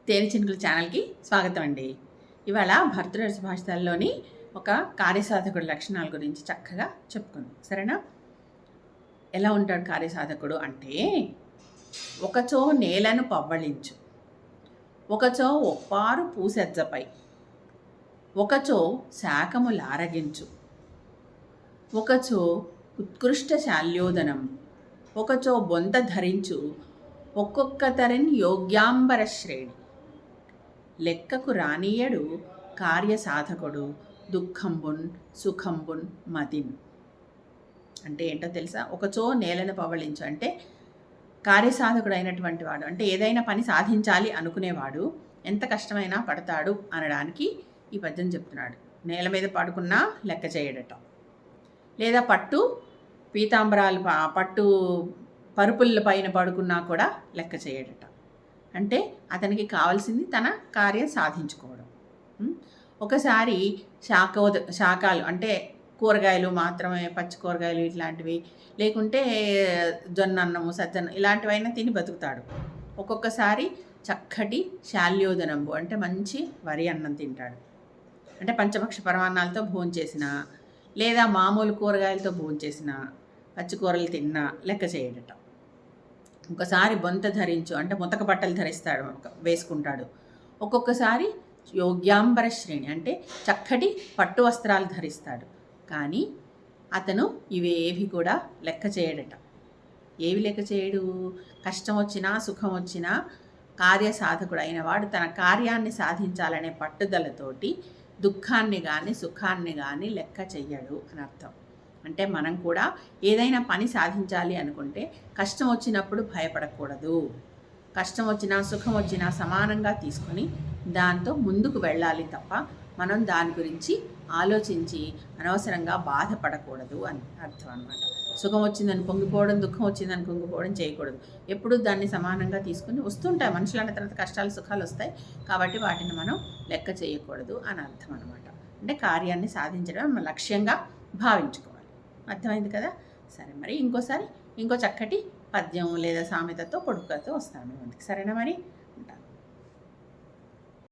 తేనె చినుకుల ఛానల్కి స్వాగతం అండి. ఇవాళ భర్తృహరి సుభాషితాల్లోని ఒక కార్యసాధకుడి లక్షణాల గురించి చక్కగా చెప్పుకుందాం, సరేనా? ఎలా ఉంటాడు కార్యసాధకుడు అంటే, ఒకచో నేలను పవ్వళించు, ఒకచో ఒప్పారు పూసెజ్జపై, ఒకచో శాఖములారగించు, ఒకచో ఉత్కృష్ట శాల్యోదనం, ఒకచో బొంత ధరించు, ఒక్కొక్క తరిన్ యోగ్యాంబర శ్రేణి. లెక్కకు రానియడు కార్యసాధకుడు, దుఃఖంబున్ సుఖంబున్ మదిన్. అంటే ఏంటో తెలుసా? ఒకచో నేలను పవళించు అంటే కార్యసాధకుడు అయినటువంటి వాడు, అంటే ఏదైనా పని సాధించాలి అనుకునేవాడు ఎంత కష్టమైనా పడతాడు అనడానికి ఈ పద్యం చెప్తున్నాడు. నేల మీద పడుకున్నా లెక్క చేయడట, లేదా పీతాంబరాలు పట్టు పరుపుల పైన పడుకున్నా కూడా లెక్క చేయడట. అంటే అతనికి కావాల్సింది తన కార్యం సాధించుకోవడం. ఒకసారి శాకాలు అంటే కూరగాయలు మాత్రమే, పచ్చి కూరగాయలు ఇట్లాంటివి, లేకుంటే జొన్న అన్నము సజ్జన్నం ఇలాంటివైనా తిని బతుకుతాడు. ఒక్కొక్కసారి చక్కటి శాల్యోదనంబు అంటే మంచి వరి అన్నం తింటాడు. అంటే పంచభక్ష పరమాన్నాలతో భోంచేసిన, లేదా మామూలు కూరగాయలతో భోంచేసిన, పచ్చి కూరలు తిన్నా లెక్క చేయడట. ఒకసారి బొంత ధరించు అంటే ముతక బట్టలు ధరిస్తాడు, వేసుకుంటాడు. ఒక్కొక్కసారి యోగ్యాంబర శ్రేణి అంటే చక్కటి పట్టు వస్త్రాలు ధరిస్తాడు. కానీ అతను ఇవేవి కూడా లెక్క చేయడట. ఏవి లెక్క చేయడు? కష్టం వచ్చినా సుఖం వచ్చినా కార్యసాధకుడు అయిన వాడు తన కార్యాన్ని సాధించాలనే పట్టుదలతోటి దుఃఖాన్ని కానీ సుఖాన్ని కానీ లెక్క చెయ్యడు అని అర్థం. అంటే మనం కూడా ఏదైనా పని సాధించాలి అనుకుంటే కష్టం వచ్చినప్పుడు భయపడకూడదు. కష్టం వచ్చినా సుఖం వచ్చినా సమానంగా తీసుకొని దాంతో ముందుకు వెళ్ళాలి తప్ప మనం దాని గురించి ఆలోచించి అనవసరంగా బాధపడకూడదు అని అర్థం అన్నమాట. సుఖం వచ్చిందని పొంగిపోవడం, దుఃఖం వచ్చిందని కుంగిపోవడం చేయకూడదు. ఎప్పుడూ దాన్ని సమానంగా తీసుకుని వస్తుంటాయి. మనుషులు అన్న తర్వాత కష్టాలు సుఖాలు వస్తాయి, కాబట్టి వాటిని మనం లెక్క చేయకూడదు అని అర్థం అనమాట. అంటే కార్యాన్ని సాధించడం మన లక్ష్యంగా భావించుకోవాలి. అర్థమైంది కదా? సరే, మరి ఇంకో చక్కటి పద్యం లేదా సామెతతో పొడుపుకతో వస్తాను మీ ముందుకు, సరేనా? మరి